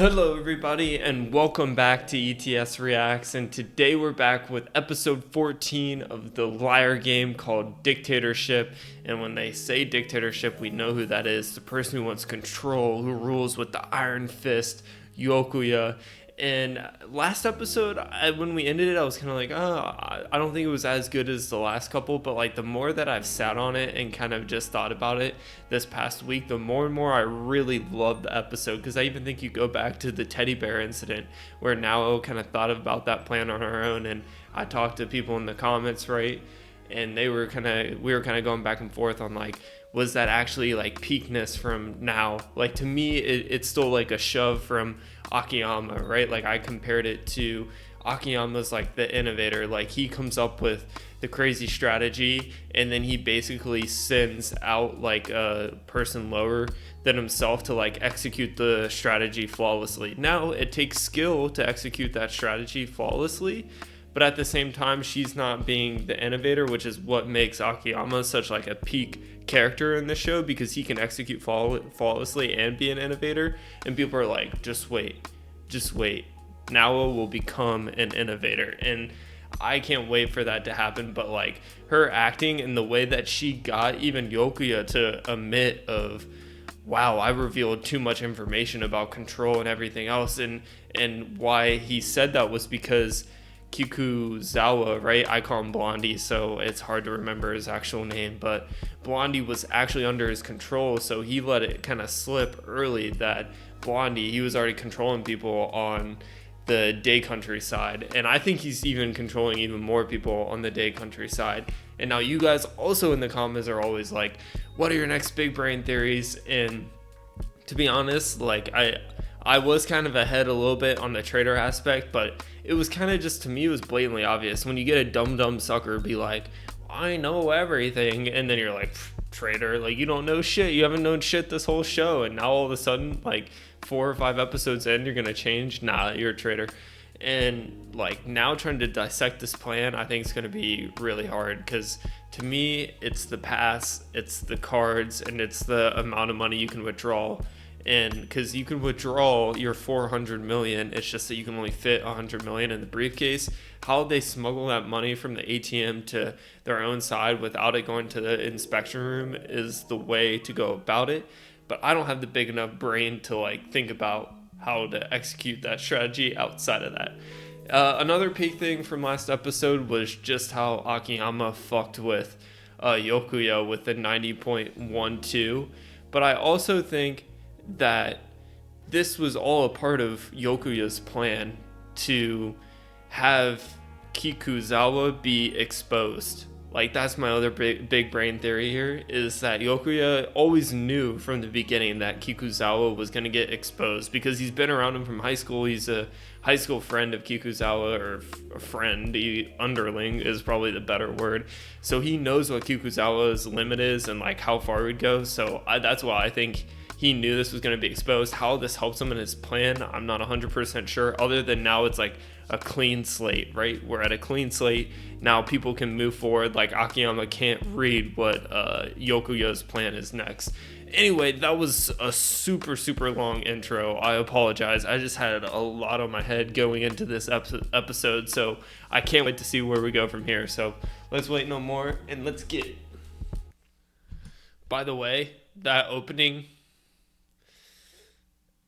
Hello everybody and welcome back to ETS Reacts, and today we're back with episode 14 of the Liar game called Dictatorship. And when they say dictatorship, we know who that is: the person who wants control, who rules with the iron fist, YOKOYA. And last episode, when we ended it, I was kind of like, oh, I don't think it was as good as the last couple, but like the more that I've sat on it and kind of just thought about it this past week, the more and more I really love the episode, because I even think you go back to the teddy bear incident where Nao kind of thought about that plan on her own, and I talked to people in the comments, right? And we were kind of going back and forth on like, was that actually like peakness from Now? Like, to me, it's still like a shove from Akiyama, right? Like, I compared it to Akiyama's like the innovator. Like, he comes up with the crazy strategy and then he basically sends out like a person lower than himself to like execute the strategy flawlessly. Now it takes skill to execute that strategy flawlessly, but at the same time, she's not being the innovator, which is what makes Akiyama such like a peak character in the show, because he can execute flawlessly and be an innovator. And people are like, just wait, Nao will become an innovator. And I can't wait for that to happen. But like, her acting and the way that she got even Yokuya to admit of, wow, I revealed too much information about control and everything else. And why he said that was because Kikuzawa, right? I call him Blondie, so it's hard to remember his actual name, but Blondie was actually under his control, so he let it kind of slip early that he was already controlling people on the Day Country side, and I think he's even controlling even more people on the Day Country side. And now you guys also in the comments are always like, what are your next big brain theories? And to be honest, like I was kind of ahead a little bit on the traitor aspect, but it was kind of just, to me, it was blatantly obvious when you get a dumb sucker be like, I know everything, and then you're like, traitor, like, you don't know shit, you haven't known shit this whole show, and now all of a sudden, like 4 or 5 episodes in, you're gonna change. Nah, you're a traitor. And like, now trying to dissect this plan, I think it's gonna be really hard, because to me, it's the pass, it's the cards, and it's the amount of money you can withdraw. And because you can withdraw your 400 million, it's just that you can only fit 100 million in the briefcase. How they smuggle that money from the ATM to their own side without it going to the inspection room is the way to go about it. But I don't have the big enough brain to like think about how to execute that strategy outside of that. Another peak thing from last episode was just how Akiyama fucked with Yokuya with the 90.12. But I also think that this was all a part of Yokuya's plan to have Kikuzawa be exposed. Like, that's my other big brain theory here, is that Yokuya always knew from the beginning that Kikuzawa was going to get exposed, because he's been around him from high school. He's a high school friend of Kikuzawa, or a friend, underling is probably the better word. So he knows what Kikuzawa's limit is and like how far he'd go. So that's why I think he knew this was going to be exposed. How this helps him in his plan, I'm not 100% sure, other than now it's like a clean slate, right? We're at a clean slate. Now people can move forward. Like, Akiyama can't read what Yokuya's plan is next. Anyway, that was a super long intro. I apologize. I just had a lot on my head going into this episode, so I can't wait to see where we go from here. So let's wait no more and let's get it. By the way, that opening,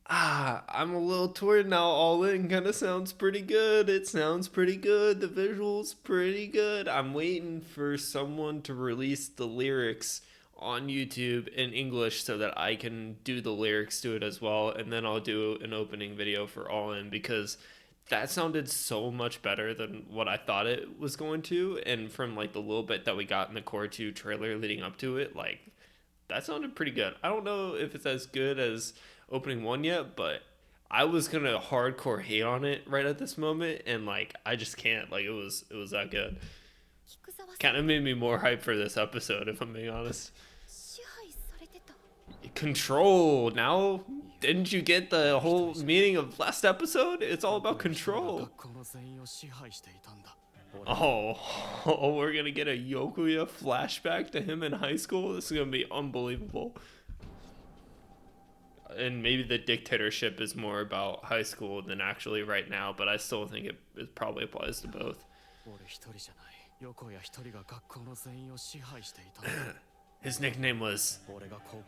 I'm a little torn now. All in kind of sounds pretty good. It sounds pretty good. The visuals pretty good. I'm waiting for someone to release the lyrics on YouTube in English so that I can do the lyrics to it as well, and then I'll do an opening video for All In, because that sounded so much better than what I thought it was going to. And from like the little bit that we got in the Core 2 trailer leading up to it, like, that sounded pretty good. I don't know if it's as good as opening 1 yet, but I was gonna hardcore hate on it right at this moment, and like, I just can't. Like, it was that good. Kind of made me more hyped for this episode, if I'm being honest. Control. Now, didn't you get the whole meaning of last episode? It's all about control. Oh, we're gonna get a Yokuya flashback to him in high school. This is gonna be unbelievable. and maybe the dictatorship is more about high school than actually right now, but I still think it probably applies to both. His nickname was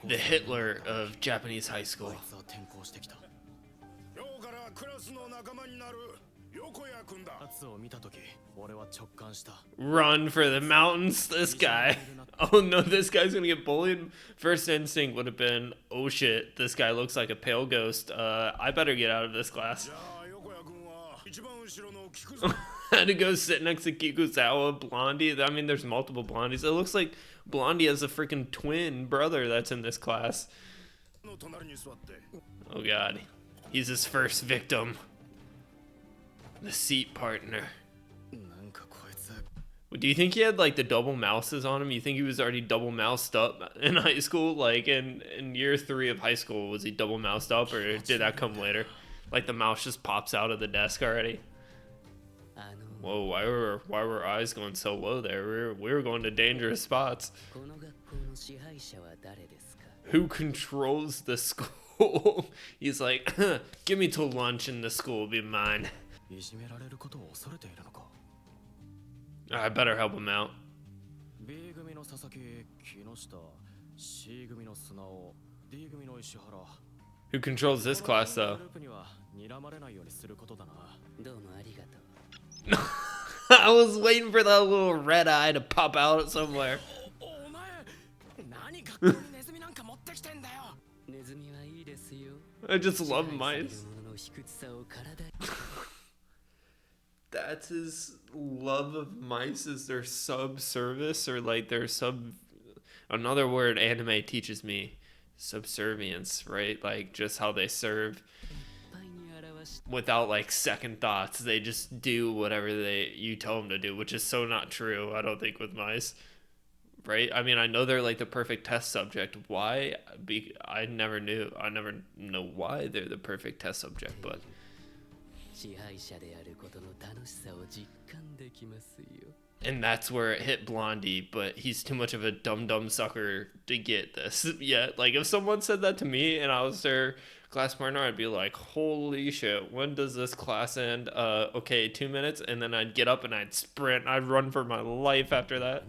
the Hitler of Japanese high school. Run for the mountains, this guy. Oh no, this guy's gonna get bullied. First instinct would have been, oh shit, this guy looks like a pale ghost. I better get out of this class. Had to go sit next to Kikuzawa, Blondie. I mean, there's multiple Blondies. It looks like Blondie has a freaking twin brother that's in this class. Oh god, he's his first victim. The seat partner. Do you think he had like the double mouses on him? You think he was already double moused up in high school? Like in year 3 of high school, was he double moused up, or did that come later? Like the mouse just pops out of the desk already? Whoa, why were eyes going so low there? We were going to dangerous spots. Who controls the school? He's like, give me till lunch and the school will be mine. I better help him out. Who controls this class though? I was waiting for that little red eye to pop out somewhere. I just love mice. That's his love of mice, is their subservice, or like their another word anime teaches me, subservience, right? Like just how they serve without like second thoughts. They just do whatever you tell them to do, which is so not true, I don't think, with mice, right? I mean, I know they're like the perfect test subject. Why? I never know why they're the perfect test subject, but and that's where it hit Blondie, but he's too much of a dumb sucker to get this yet. Like if someone said that to me and I was their class partner, I'd be like, holy shit, when does this class end? Okay, 2 minutes, and then I'd get up and I'd sprint. I'd run for my life after that.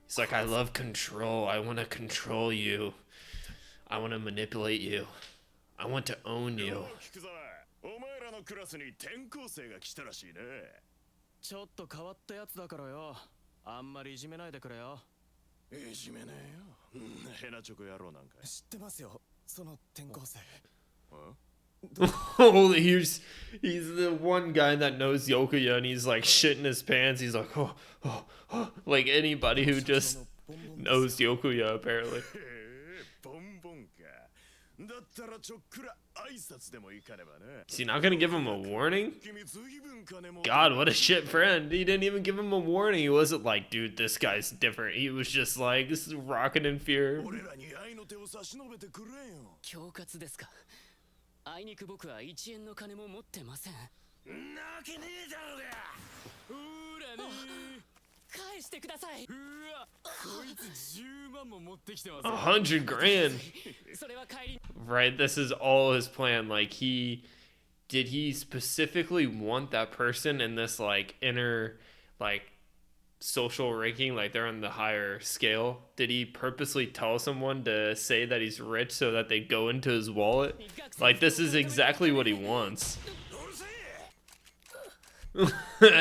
He's like, I love control. I want to control you. I want to manipulate you. I want to own you. Oh, he's the one guy that knows Yokoya, and he's like shitting his pants. He's like, oh, like anybody who just knows Yokoya, apparently. Is he not gonna give him a warning? God, what a shit friend. He didn't even give him a warning. He wasn't like, dude, this guy's different. He was just like, this is rocking in fear. $100,000. Right, this is all his plan. Like did he specifically want that person in this like inner like social ranking, like they're on the higher scale? Did he purposely tell someone to say that he's rich so that they go into his wallet? Like this is exactly what he wants.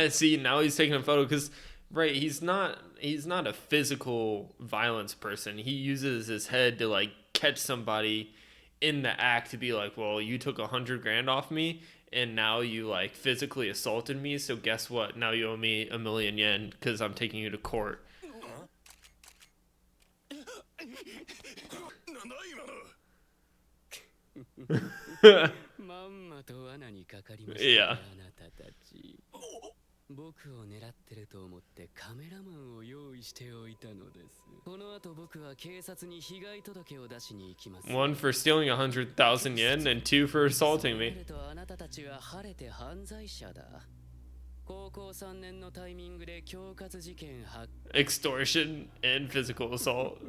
See, now he's taking a photo because right, he's not a physical violence person. He uses his head to like catch somebody in the act to be like, well, you took $100,000 off me and now you like physically assaulted me, so guess what, now you owe me 1,000,000 yen because I'm taking you to court. Yeah. One for stealing 100,000 yen and 2 for assaulting me. Extortion and physical assault.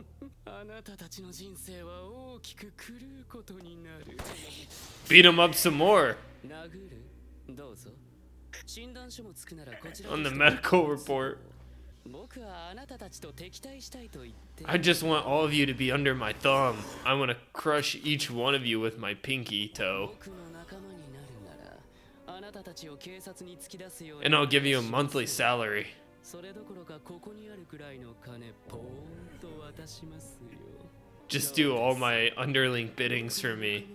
Beat him up some more. On the medical report. I just want all of you to be under my thumb. I want to crush each one of you with my pinky toe. And I'll give you a monthly salary. Just do all my underling biddings for me.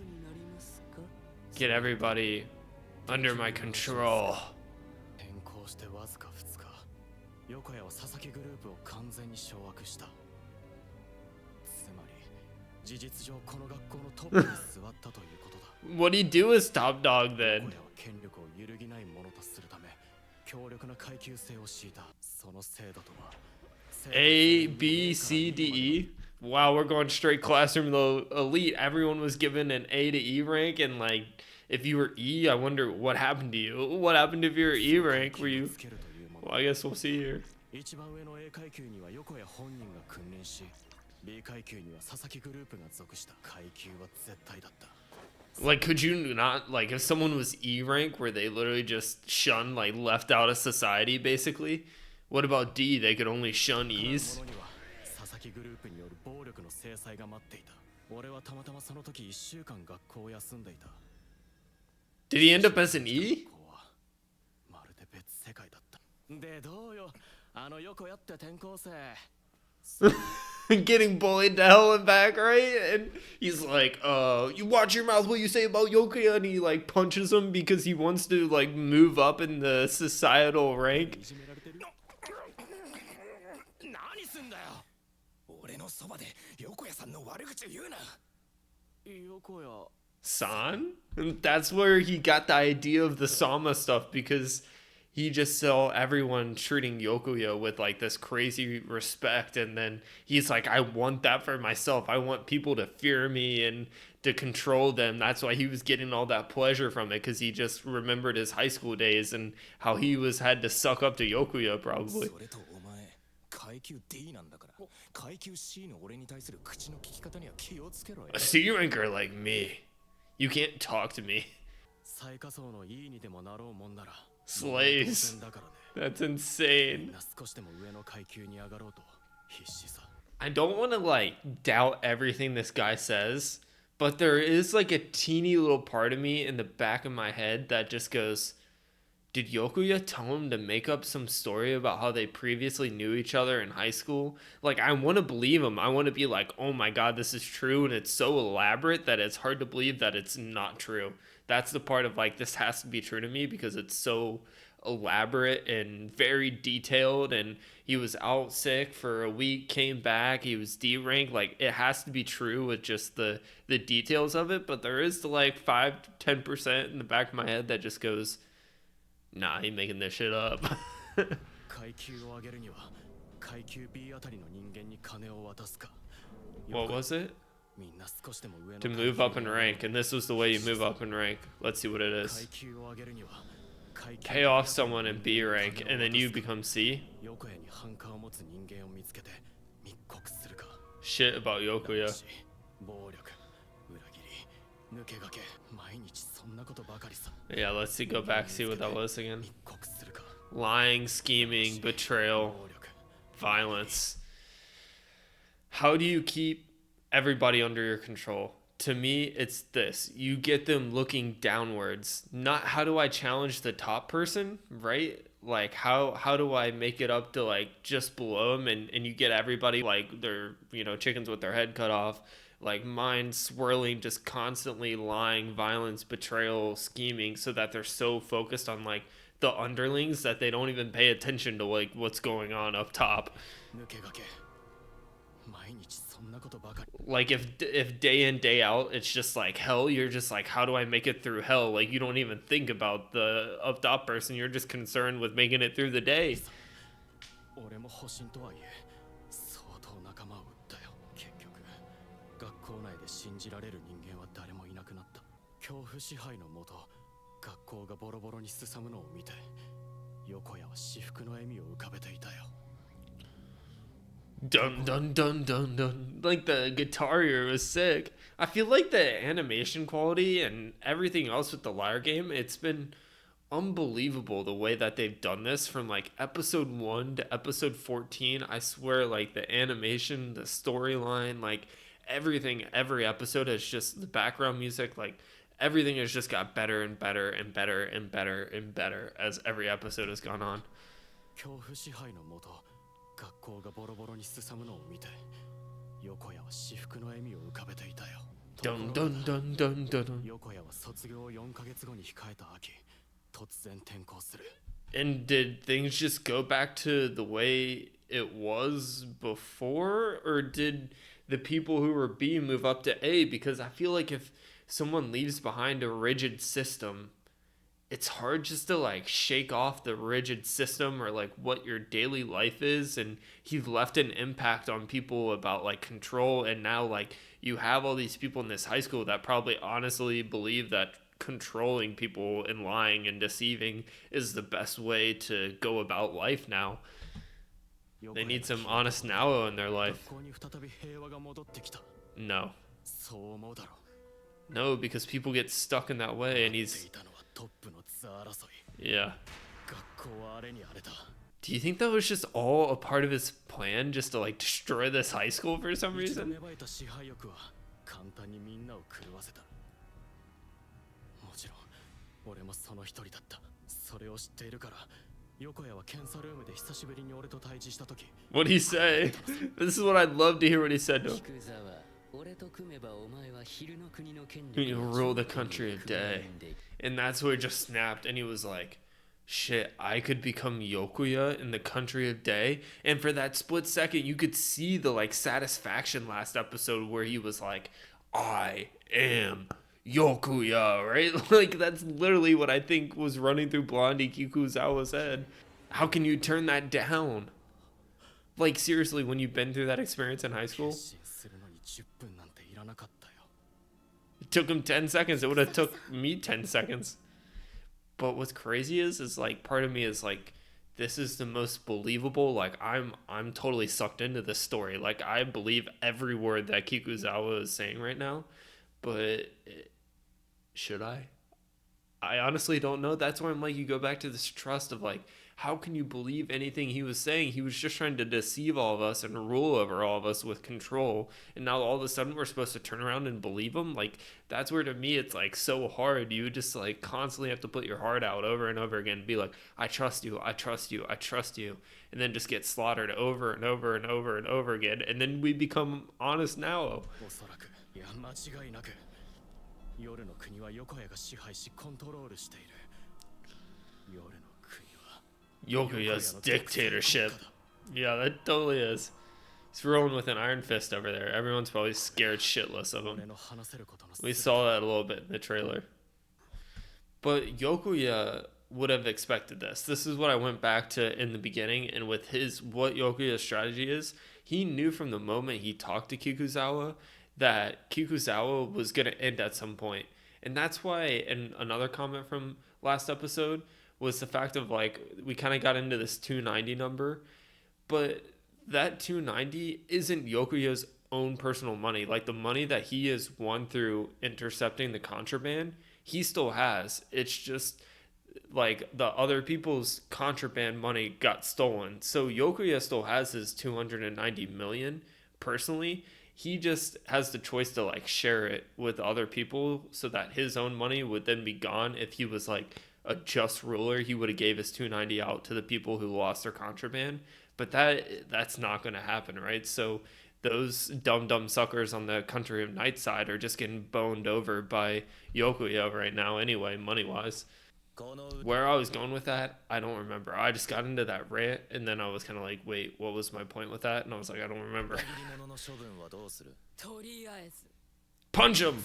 Get everybody under my control. What do you do as top dog then? A, B, C, D, E. Wow, we're going straight classroom to elite. Everyone was given an A to E rank, and like, if you were E, I wonder what happened to you. What happened if you were E rank? Were you? Well, I guess we'll see here. Like, could you not, like, if someone was E rank, where they literally just shunned, like, left out of society, basically? What about D? They could only shun E's? Did he end up as an E? Getting bullied to hell and back, right? And he's like, you watch your mouth what you say about Yokoya, and he like punches him because he wants to like move up in the societal rank. San? And that's where he got the idea of the Sama stuff, because he just saw everyone treating Yokoya with like this crazy respect, and then he's like, I want that for myself. I want people to fear me and to control them. That's why he was getting all that pleasure from it, because he just remembered his high school days and how he had to suck up to Yokoya probably. A C ranker like me, you can't talk to me. Slaves. That's insane. I don't want to like doubt everything this guy says, but there is like a teeny little part of me in the back of my head that just goes, did Yokoya tell him to make up some story about how they previously knew each other in high school? Like, I want to believe him. I want to be like, oh my god, this is true, and it's so elaborate that it's hard to believe that it's not true. That's the part of like, this has to be true to me because it's so elaborate and very detailed, and he was out sick for a week, came back, he was D rank. Like, it has to be true with just the details of it, but there is the like 5 to 10% in the back of my head that just goes, nah, he making this shit up. What was it? To move up in rank, and this was the way you move up in rank. Let's see what it is. Pay off someone in B rank, and then you become C. Shit about Yokoya. Yeah, let's see. Go back, see what that was again. Lying, scheming, betrayal, violence. How do you keep everybody under your control? To me, it's this. You get them looking downwards. Not how do I challenge the top person, right? Like, how do I make it up to like just below them, and you get everybody like they're, you know, chickens with their head cut off, like mind swirling, just constantly lying, violence, betrayal, scheming, so that they're so focused on like the underlings that they don't even pay attention to like what's going on up top. Like if day in day out it's just like hell, you're just like, how do I make it through hell? Like, you don't even think about the up top person, you're just concerned with making it through the day. Dun dun dun dun dun. Like the guitar here was sick. I feel like the animation quality and everything else with the Liar Game, it's been unbelievable the way that they've done this from like episode 1 to episode 14. I swear, like the animation, the storyline, like everything, every episode has just the background music, like everything has just got better and better and better and better and better as every episode has gone on. Dun dun dun dun dun dun. And did things just go back to the way it was before, or did the people who were B move up to A? Because I feel like if someone leaves behind a rigid system, it's hard just to like shake off the rigid system or like what your daily life is. And he's left an impact on people about like control, and now like you have all these people in this high school that probably honestly believe that controlling people and lying and deceiving is the best way to go about life now. They need some honest Nao in their life. No. No, because people get stuck in that way, and he's... Yeah. Do you think that was just all a part of his plan, just to like destroy this high school for some reason? What'd he say? This is what I'd love to hear what he said to him. You rule the country of day. And that's where he just snapped, and he was like, shit, I could become Yokoya in the country of day. And for that split second, you could see the like satisfaction last episode where he was like, I am Yokoya, right? Like that's literally what I think was running through Blondie Kikuzawa's head. How can you turn that down? Like seriously, when you've been through that experience in high school? It took him 10 seconds. It would have took me 10 seconds. But what's crazy is like part of me is like, this is the most believable. Like I'm totally sucked into this story. Like I believe every word that Kikuzawa is saying right now. But should I? I honestly don't know. That's why I'm like, you go back to this trust of like, how can you believe anything he was saying? He was just trying to deceive all of us and rule over all of us with control. And now all of a sudden we're supposed to turn around and believe him? Like, that's where to me it's like so hard. You just like constantly have to put your heart out over and over again and be like, I trust you, I trust you, I trust you. And then just get slaughtered over and over and over and over again. And then we become honest now. Yokoya's dictatorship. Yeah, that totally is. He's rolling with an iron fist over there. Everyone's probably scared shitless of him. We saw that a little bit in the trailer. But Yokoya would have expected this. This is what I went back to in the beginning, and with what Yokoya's strategy is, he knew from the moment he talked to Kikuzawa that Kikuzawa was going to end at some point. And that's why, and another comment from last episode was the fact of like, we kind of got into this 290 number, but that 290 isn't Yokoya's own personal money. Like the money that he has won through intercepting the contraband, he still has. It's just like the other people's contraband money got stolen. So Yokoya still has his 290 million personally. He just has the choice to like share it with other people so that his own money would then be gone. If he was like a just ruler, he would have gave his 290 out to the people who lost their contraband. But that's not going to happen, right? So those dumb suckers on the country of night side are just getting boned over by Yokoya right now anyway, money-wise. Where I was going with that, I don't remember. I just got into that rant, and then I was kind of like, wait, what was my point with that? And I was like, I don't remember. Punch him!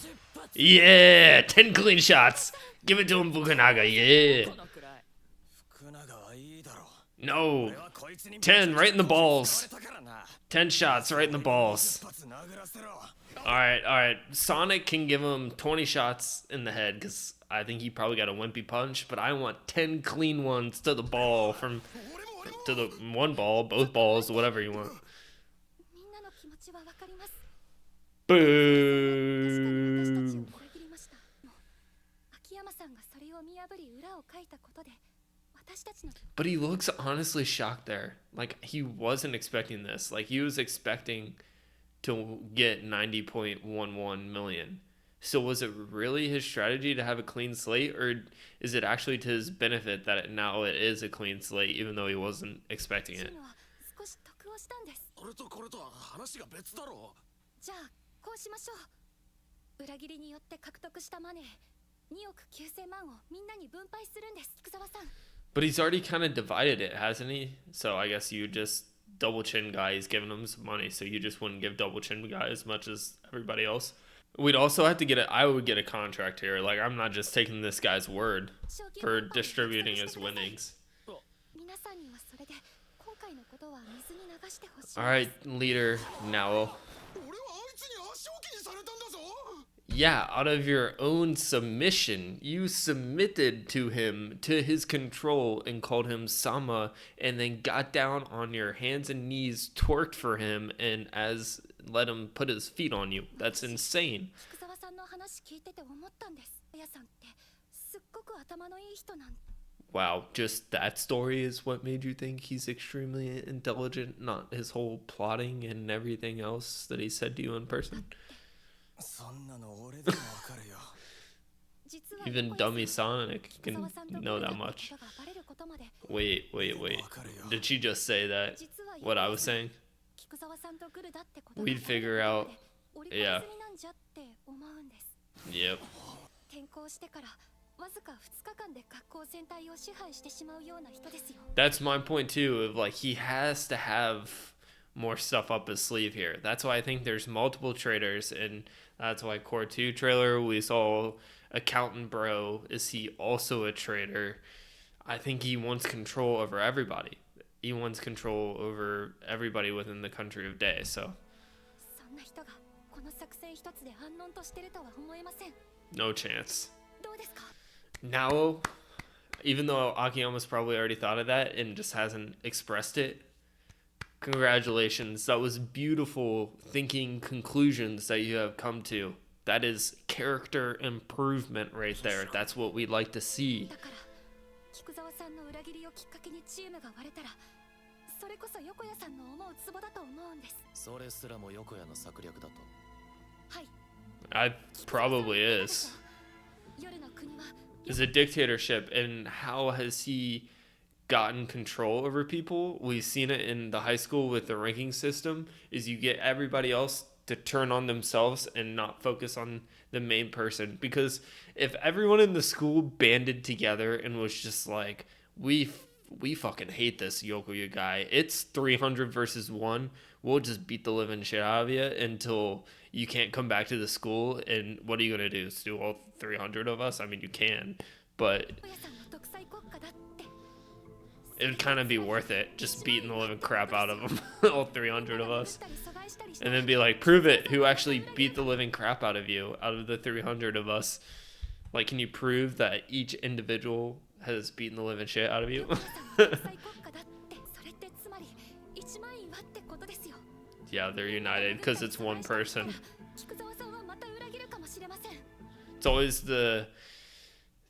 Yeah! 10 clean shots! Give it to him, Fukunaga, yeah! No! 10 right in the balls! 10 shots right in the balls. All right. Sonic can give him 20 shots in the head because I think he probably got a wimpy punch, but I want 10 clean ones to the ball to the one ball, both balls, whatever you want. Boo! But he looks honestly shocked there. Like, he wasn't expecting this. Like, he was expecting to get 90.11 million. So was it really his strategy to have a clean slate, or is it actually to his benefit that now it is a clean slate, even though he wasn't expecting it? But he's already kind of divided it, hasn't he? So I guess you just double chin guy, he's giving him some money, so you just wouldn't give double chin guy as much as everybody else. We'd also have to get I would get a contract here. Like, I'm not just taking this guy's word for distributing his winnings. Alright, leader Nao. Yeah, out of your own submission, you submitted to him, to his control, and called him Sama, and then got down on your hands and knees, twerked for him, and let him put his feet on you. That's insane. Wow, just that story is what made you think he's extremely intelligent, not his whole plotting and everything else that he said to you in person. Even dummy Sonic can know that much. Wait. Did she just say that? What I was saying? We'd figure out. Yeah. Yep. That's my point too, of like, he has to have more stuff up his sleeve here. That's why I think there's multiple traders, and that's why Core 2 trailer we saw Accountant Bro. Is he also a trader? I think he wants control over everybody. He wants control over everybody within the country of Day, so no chance. Now, even though Akiyama's probably already thought of that and just hasn't expressed it, congratulations. That was beautiful thinking conclusions that you have come to. That is character improvement right there. That's what we'd like to see. I probably is. Is a dictatorship, and how has he gotten control over people? We've seen it in the high school with the ranking system, is you get everybody else to turn on themselves and not focus on the main person. Because if everyone in the school banded together and was just like, we fucking hate this Yokoya guy, it's 300 versus 1, we'll just beat the living shit out of you until you can't come back to the school. And what are you gonna do? Steal all 300 of us? I mean, you can, but it would kind of be worth it, just beating the living crap out of them, all 300 of us, and then be like, prove it, who actually beat the living crap out of you, out of the 300 of us. Like, can you prove that each individual has beaten the living shit out of you? Yeah, they're united because it's one person. It's always the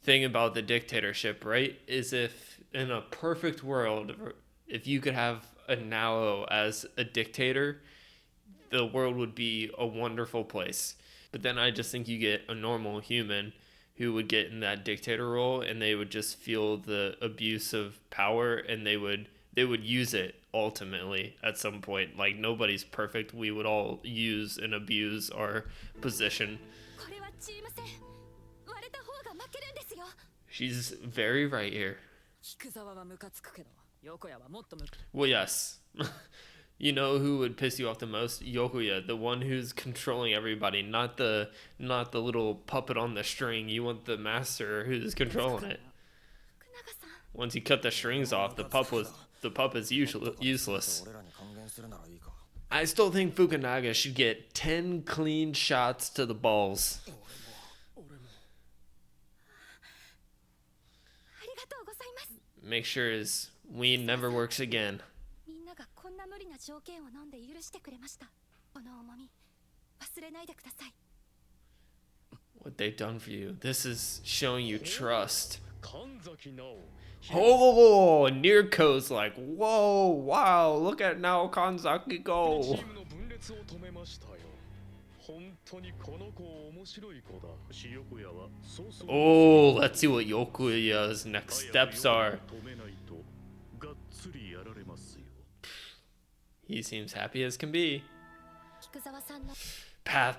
thing about the dictatorship, right? Is if in a perfect world, if you could have a Nao as a dictator, the world would be a wonderful place. But then I just think you get a normal human who would get in that dictator role, and they would just feel the abuse of power, and they would use it ultimately at some point. Like, nobody's perfect. We would all use and abuse our position. She's very right here. Well, yes. You know who would piss you off the most? Yokoya, the one who's controlling everybody, not the little puppet on the string. You want the master who's controlling it. Once you cut the strings off, the pup is useless. I still think Fukunaga should get 10 clean shots to the balls. Make sure his weed never works again. What they've done for you. This is showing you trust. Oh, Nirko's like, whoa, wow, look at now Kanzaki go. Oh, let's see what Yokoya's next steps are. He seems happy as can be. Path.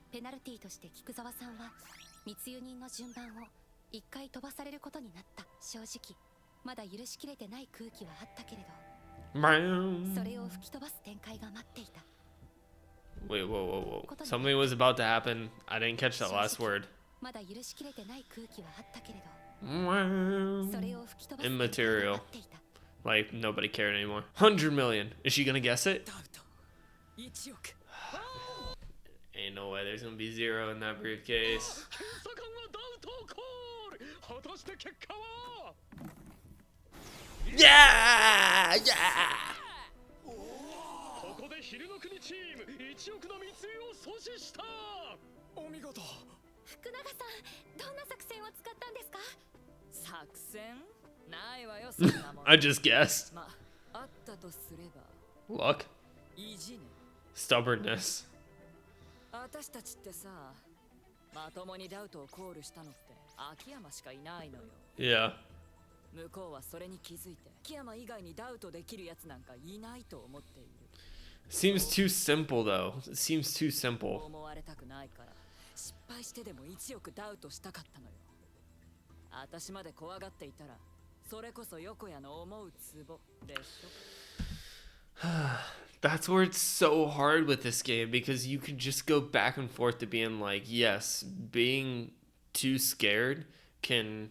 ペナルティとして菊沢さんは密輸人の順番を一回飛ばされることになった。正直まだ許しきれてない空気はあったけれど、それを吹き飛ばす展開が待っていた。 Wait, whoa. Something was about to happen. I didn't catch that last word. まだ許しきれてない空気はあったけれど、 Immaterial. Like nobody cared anymore. 100 million. Is she gonna guess it? Ain't no way there's gonna be 0 in that briefcase. Yeah! 福永さん、どんな作戦を使ったんですか？作戦？ないわよ、そんなもん。 I just guessed. まあ、あったとすれば。 Luck. 意地ね。 Stubbornness. 私たちってさ、まともにダウトをコールしたのって秋山しかいないのよ。 Yeah. 向こうはそれに気づいて、秋山以外にダウトできるやつなんかいないと思っている。 Seems too simple though. It seems too simple. 思われたくないから、失敗してでも1億ダウトしたかったのよ。私まで怖がっていたら、それこそ横谷の思うツボでしょ。That's where it's so hard with this game, because you can just go back and forth to being like, yes, being too scared can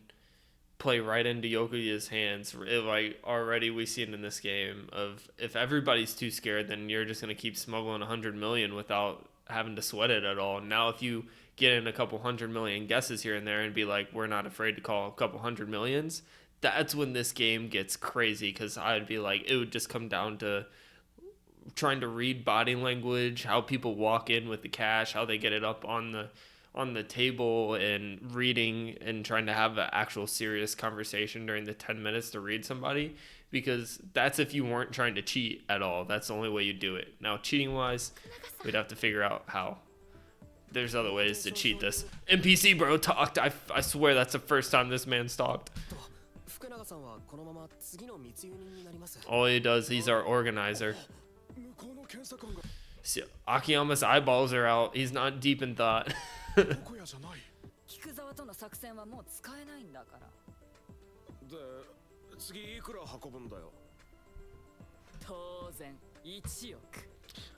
play right into Yokoya's hands. Like already we see it in this game of if everybody's too scared, then you're just going to keep smuggling 100 million without having to sweat it at all. Now if you get in a couple 100 million guesses here and there and be like, we're not afraid to call a couple 100 millions, that's when this game gets crazy, because I'd be like, it would just come down to trying to read body language, how people walk in with the cash, how they get it up on the table, and reading and trying to have an actual serious conversation during the 10 minutes to read somebody, because that's if you weren't trying to cheat at all. That's the only way you do it. Now, cheating wise, we'd have to figure out how. There's other ways to cheat this. NPC bro talked. I swear that's the first time this man's talked. All he does, he's our organizer. See, Akiyama's eyeballs are out. He's not deep in thought.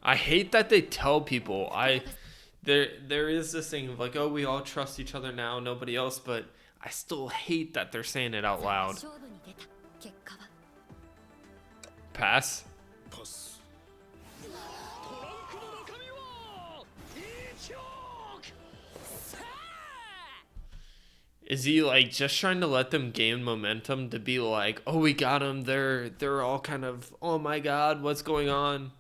I hate that they tell people. There is this thing of like, oh, we all trust each other now, nobody else, but I still hate that they're saying it out loud. Pass. Is he like just trying to let them gain momentum to be like, oh, we got them, they're all kind of, oh my god, what's going on?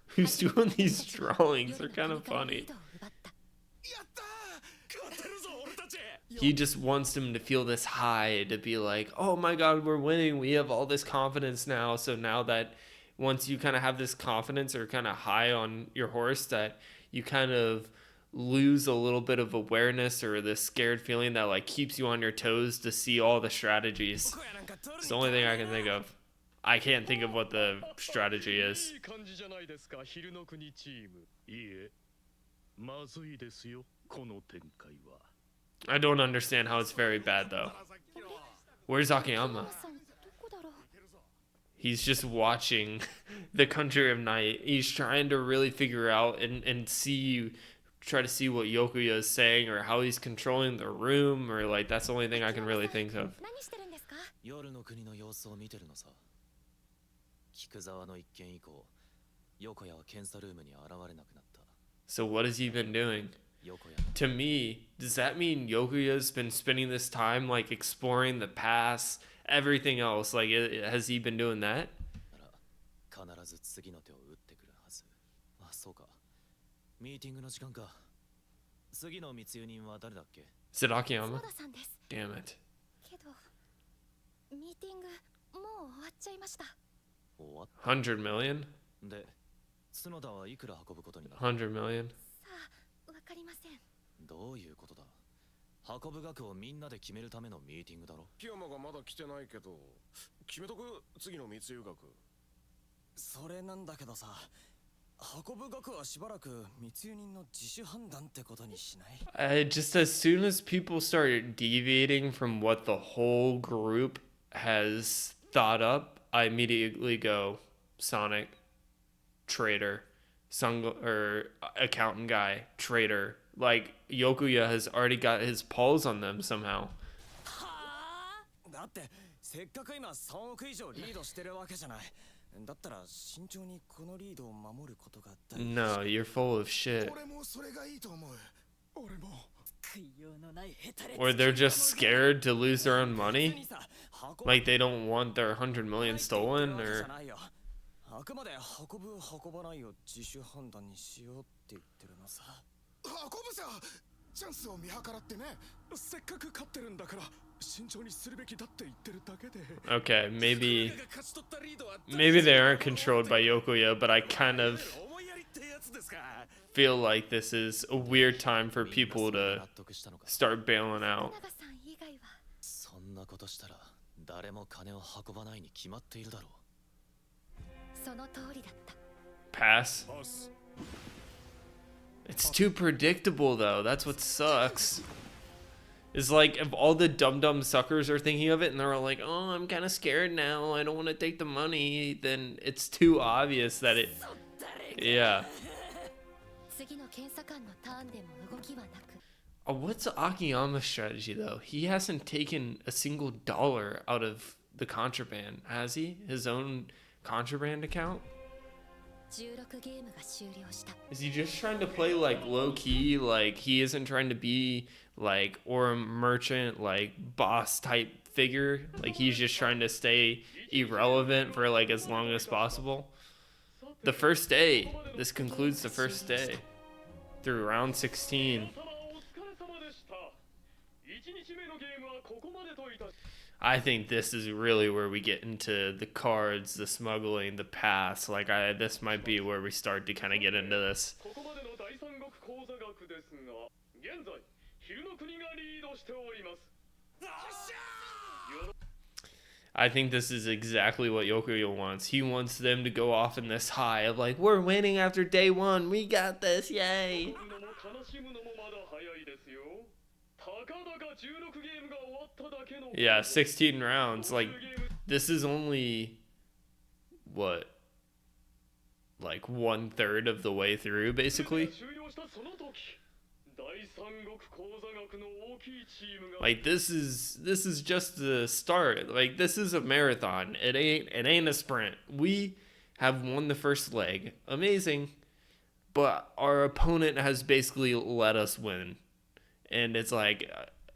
Who's doing these drawings? They're kind of funny. He just wants them to feel this high, to be like, oh my god, we're winning, we have all this confidence now. So now that once you kind of have this confidence or kind of high on your horse, that you kind of lose a little bit of awareness or this scared feeling that like keeps you on your toes to see all the strategies. It's the only thing I can think of. I can't think of what the strategy is. I don't understand how it's very bad though. Where's Akiyama? He's just watching the Country of Night. He's trying to really figure out and see try to see what Yokoya is saying or how he's controlling the room, or like that's the only thing I can really think of. 何してるんですか？夜の国の様子を見てるのさ。菊沢の一件以降、横谷は検査ルームに現れなくなった。So what has he been doing? 横谷 To me, does that mean Yokoya's been spending this time like exploring the past, everything else? Like, has he been doing that? なら必ず次の手を打ってくるはず。あ、そうか。ミーティングの時間か。次の密輸人は誰だっけ？ Is it Akiyama? 角田さんです。 Damn it. けどミーティングもう終わっちゃいました。終わっ100 million? で、角田はいくら運ぶことになる？ 100 million? さあ、わかりません。どういうことだ？運ぶ額をみんなで決めるためのミーティングだろ？秋山がまだ来てないけど、決めとく次の密輸額。それなんだけどさ、運ぶ額はしばらく密輸人の自主判断ってことにしない？ Just as soon as people start deviating from what the whole group has thought up, I immediately go Sonic, traitor, or accountant guy, traitor. Like Yokoya has already got his paws on them somehow. だってせっかく今3億以上リードしてるわけじゃない。だったら慎重にこのリードを守ることが大事。 No, you're full of shit. 俺もそれがいいと思う。俺も。 Or they're just scared to lose their own money? Like they don't want their 100 million stolen? Or あくまで運ぶ運ばないを自主判断にしようって言ってるのさ。運ぶさ。チャンスを見計らってね。せっかく勝ってるんだから慎重にするべきだって言ってるだけで。 okay, maybe they aren't controlled by Yokoya, but I kind of feel like this is a weird time for people to start bailing out. 長さん以外はそんなことしたら誰も金を運ばないに決まっているだろう。その通りだった。 Pass. It's too predictable though. That's what sucks. Is like if all the dumb suckers are thinking of it and they're all like, "Oh, I'm kind of scared now. I don't want to take the money." Then it's too obvious that it. Yeah. 次の検査官のターンでも動きはなく。 What's Akiyama's strategy though? He hasn't taken a single dollar out of the contraband, has he? His own contraband account? 16ゲームが終了した。 Is he just trying to play like low key? Like he isn't trying to be like or a merchant, like boss type figure? Like he's just trying to stay irrelevant for like as long as possible? The first day. This concludes the first day. Through round 16. I think this is really where we get into the cards, the smuggling, the pass. Like this might be where we start to kind of get into this. I think this is exactly what Yokoya wants. He wants them to go off in this high of like, we're winning after day one. We got this. Yay. Yeah, 16 rounds. Like, this is only, what, like 1/3 of the way through, basically. Like, this is just the start. Like, this is a marathon. It ain't a sprint. We have won the first leg. Amazing. But our opponent has basically let us win. And it's like,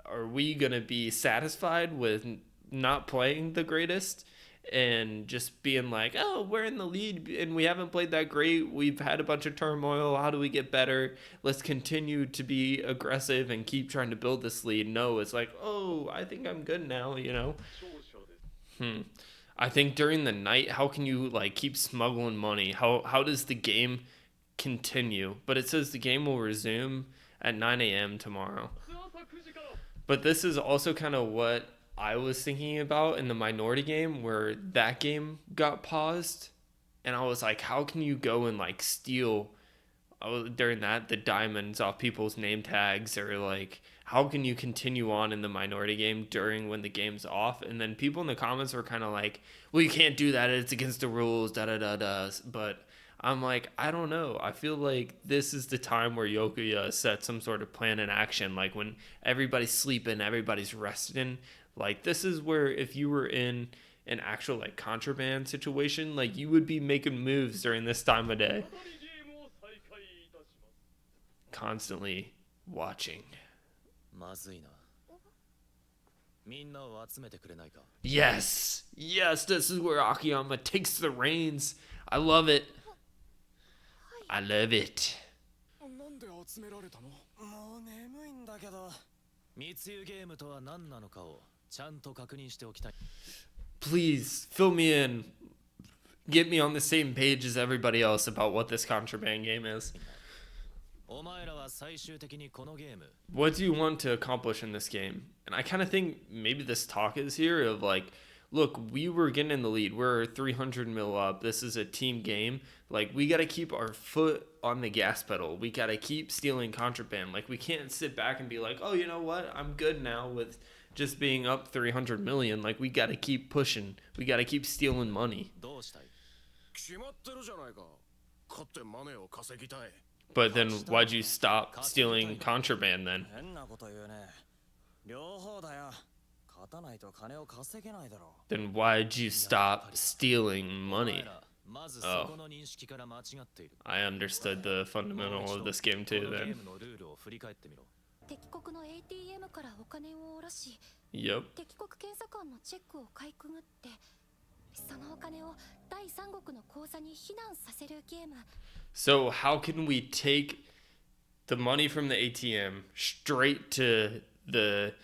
are we going to be satisfied with not playing the greatest and just being like, oh, we're in the lead and we haven't played that great. We've had a bunch of turmoil. How do we get better? Let's continue to be aggressive and keep trying to build this lead. No, it's like, oh, I think I'm good now, you know? I think during the night, how can you like keep smuggling money? How does the game continue? But it says the game will resume at 9 a.m. tomorrow. But this is also kind of what I was thinking about in the minority game where that game got paused. And I was like, how can you go and like steal during that the diamonds off people's name tags, or like how can you continue on in the minority game during when the game's off? And then people in the comments were kind of like, well, you can't do that. It's against the rules, da da da da. But I'm like, I don't know. I feel like this is the time where Yokoya set some sort of plan in action. Like when everybody's sleeping, everybody's resting. Like this is where if you were in an actual like contraband situation, like you would be making moves during this time of day. Constantly watching. Yes! Yes, this is where Akiyama takes the reins. I love it. I love it. なんで集められたの？もう眠いんだけど。密輸ゲームとは何なのかをちゃんと確認しておきたい。 Please fill me in. Get me on the same page as everybody else about what this contraband game is. お前らは最終的にこのゲーム。 What do you want to accomplish in this game? And I kind of think maybe this talk is here of like, look, we were getting in the lead. We're 300 mil up. This is a team game. Like, we got to keep our foot on the gas pedal. We got to keep stealing contraband. Like, we can't sit back and be like, oh, you know what? I'm good now with just being up 300 million. Like, we got to keep pushing. We got to keep stealing money. どうしたい？決まってるじゃないか。勝ってマネを稼ぎたい。 But then why'd you stop stealing contraband then? 変なこと言うね。両方だよ。勝たないと金を稼げないだろ。 Then why'd you stop stealing money? まずそこの認識から間違っている。 I understood the fundamental of this game too このゲ then. ームのルールを振り返ってみろ。敵国の ATM からお金を下ろし、 Yep. 敵国検査官のチェックをかいくぐって、そのお金を第三国の口座に避難させるゲーム。 So how can we take the money from the ATM straight to the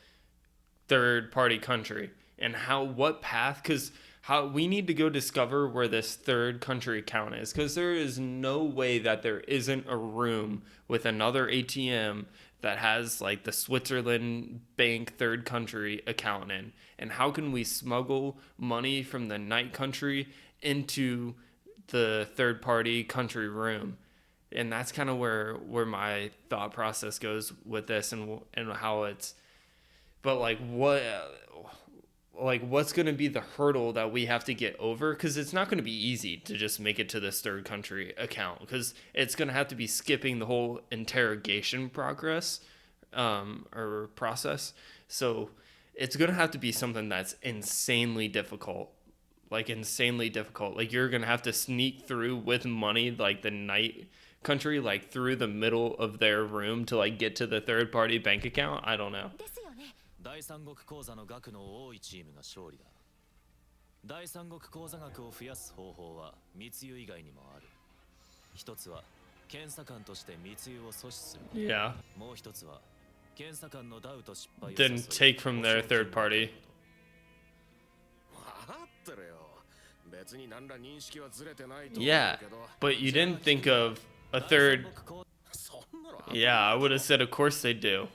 third party country? And what path? Because how we need to go discover where this third country account is, because there is no way that there isn't a room with another ATM that has like the Switzerland bank third country account in. And how can we smuggle money from the night country into the third party country room? And that's kind of where my thought process goes with this, and how it's, but what's going to be the hurdle that we have to get over? Because it's not going to be easy to just make it to this third country account, because it's going to have to be skipping the whole interrogation process. So it's going to have to be something that's insanely difficult. Like you're going to have to sneak through with money, like the night country, like through the middle of their room to like get to the third party bank account. I don't know. ですよね。第三国口座の額の多いチームが勝利だ。第三国口座額を増やす方法は密輸以外にもある。一つは検査官として密輸を阻止する。 Yeah. もう一つは検査官のダウト失敗を Then take from their third party. わかってるよ。別に何ら認識はずれてないと思う Yeah, けど。 but you didn't think of a third. そんなの Yeah, I would have said, of course they do.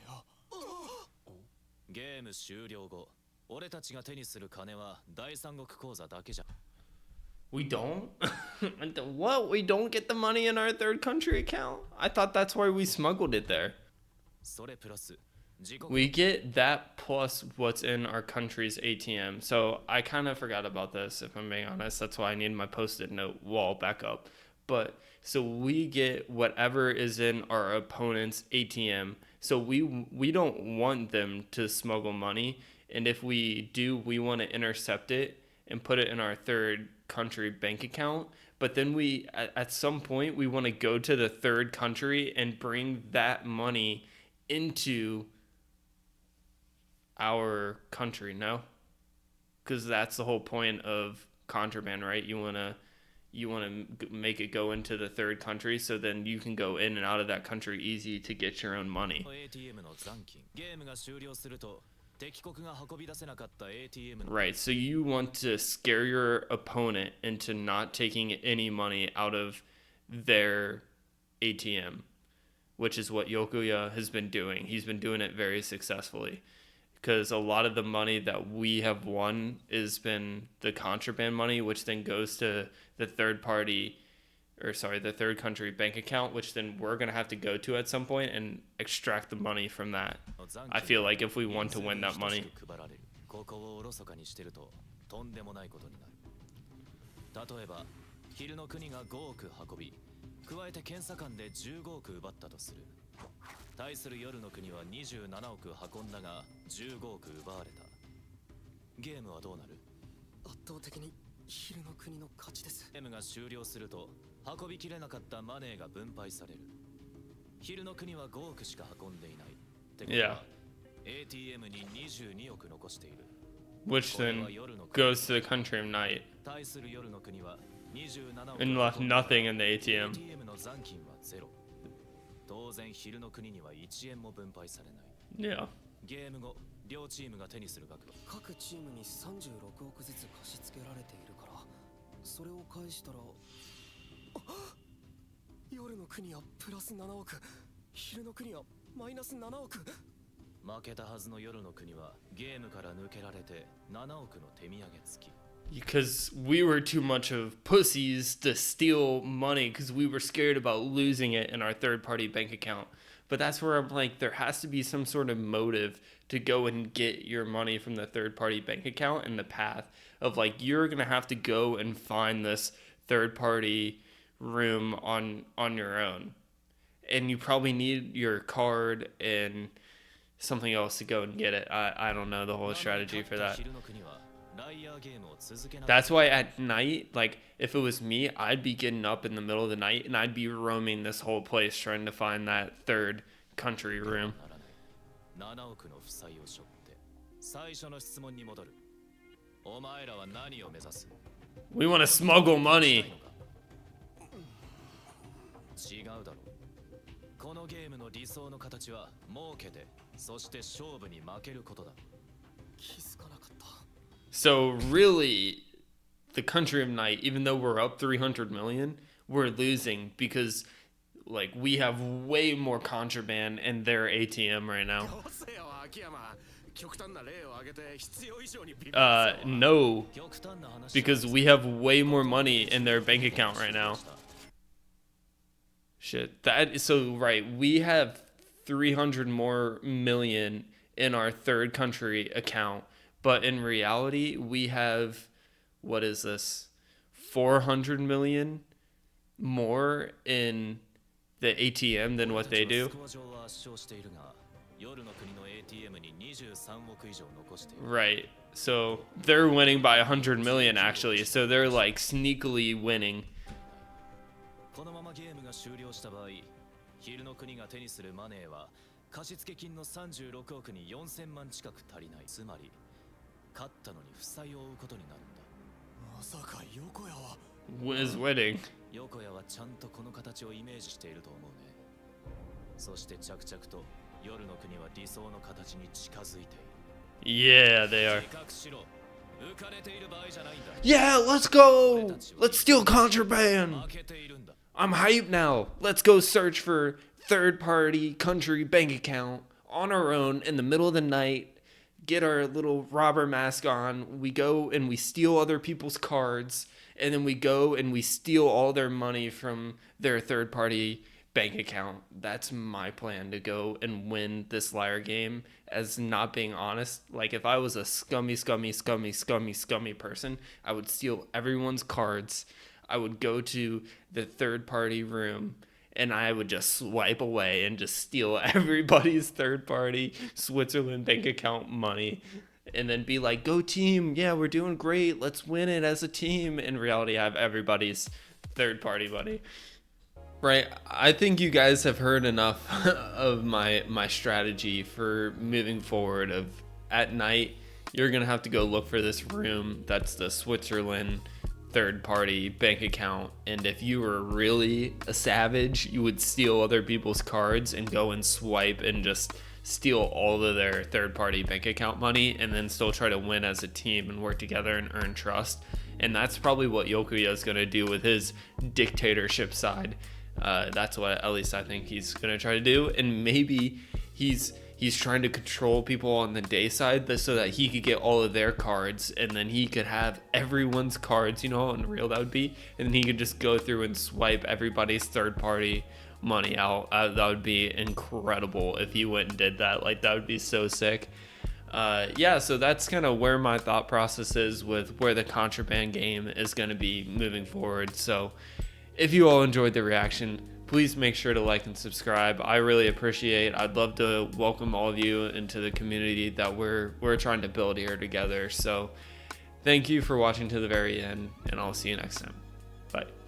ゲーム終了後、俺たちが手にする金は第三国口座だけじゃ。 We don't? What? We don't get the money in our third country account? I thought that's why we smuggled it there. それプラス、自国 We get that plus what's in our country's ATM. So I kind of forgot about this, if I'm being honest. That's why I need my post-it note wall back up. But so we get whatever is in our opponent's ATM. So we don't want them to smuggle money. And if we do, we want to intercept it and put it in our third country bank account. But then we, at some point, we want to go to the third country and bring that money into our country, no? Because that's the whole point of contraband, right? You want to make it go into the third country, so then you can go in and out of that country easy to get your own money. ATM の残金。ゲームが終了すると、敵国が運び出せなかった ATM の Right, so you want to scare your opponent into not taking any money out of their ATM, which is what Yokoya has been doing. He's been doing it very successfully, because a lot of the money that we have won has been the contraband money, which then goes to the third country bank account, which then we're going to have to go to at some point and extract the money from that. I feel like if we want to win that money. 配られる。ここをおろそかにしてるととんでもないことになる。例えば、昼の国が5億運び、加えて検査官で15億奪ったとする。対する夜の国は27億運んだが15億奪われた。ゲームはどうなる？圧倒的に昼の国の勝ちです。ゲームが終了すると運びきれなかったマネーが分配される。昼の国は5億しか運んでいない。ってことは ATM に22億残している。Which then goes to the country of night 対する夜の国は27億 and left nothing in the ATM. ATM の残金はゼロ。当然昼の国には1円も分配されない。 Yeah. ゲーム後、両チームが手にする額は各チームに36億ずつ貸し付けられているから、それを返したら夜の国はプラス7億、昼の国はマイナス7億。負けたはずの夜の国はゲームから抜けられて7億の手土産付き。 Because we were too much of pussies to steal money because we were scared about losing it in our third-party bank account. But that's where I'm like, there has to be some sort of motive to go and get your money from the third-party bank account in the path of like, you're going to have to go and find this third-party room on your own. And you probably need your card and something else to go and get it. I don't know the whole strategy for that. That's why at night, like if it was me, I'd be getting up in the middle of the night and I'd be roaming this whole place trying to find that third country room. We want to smuggle money. 違うだろう。このゲームの理想の形は儲けて、そして勝負に負けることだ。気づかなかった。So really, the country of night, even though we're up 300 million, we're losing because like we have way more contraband in their ATM right now. No, because we have way more money in their bank account right now. Shit, that is so right. We have 300 more million in our third country account, but in reality, we have, what is this, 400 million more in the ATM than what they do. Right. So they're winning by 100 million actually. So they're like sneakily winning. このままゲームが終了した場合、昼の国が手にするマネーは貸付金の36億に4000万近く足りない。つまり勝ったのに負債を負うことになるんだ。まさか横谷は is winning. 横谷はちゃんとこの形をイメージしていると思うね。そして着々と夜の国は理想の形に近づいている。Yeah, they are. 自覚しろ。浮かれている場合じゃないんだ。Yeah, let's go. Let's steal contraband. 負けているんだ。I'm hyped now. Let's go search for third-party country bank account on our own in the middle of the night. Get our little robber mask on. We go and we steal other people's cards. And then we go and we steal all their money from their third-party bank account. That's my plan, to go and win this liar game as not being honest. Like if I was a scummy person, I would steal everyone's cards. I would go to the third-party room and I would just swipe away and just steal everybody's third-party Switzerland bank account money. And then be like, go team, yeah, we're doing great, let's win it as a team. In reality, I have everybody's third-party money. Right, I think you guys have heard enough of my strategy for moving forward. Of at night, you're going to have to go look for this room. That's the Switzerland third-party bank account. And if you were really a savage, you would steal other people's cards and go and swipe and just steal all of their third-party bank account money and then still try to win as a team and work together and earn trust. And that's probably what Yokoya is going to do with his dictatorship side. That's what at least I think he's going to try to do. And maybe he's trying to control people on the day side so that he could get all of their cards and then he could have everyone's cards, you know how unreal that would be? And then he could just go through and swipe everybody's third-party money out. That would be incredible if he went and did that. Like, that would be so sick. yeah, so that's kind of where my thought process is with where the Contraband game is going to be moving forward. So if you all enjoyed the reaction, please make sure to like and subscribe. I really appreciate. I'd love to welcome all of you into the community that we're trying to build here together. So thank you for watching to the very end, and I'll see you next time. Bye.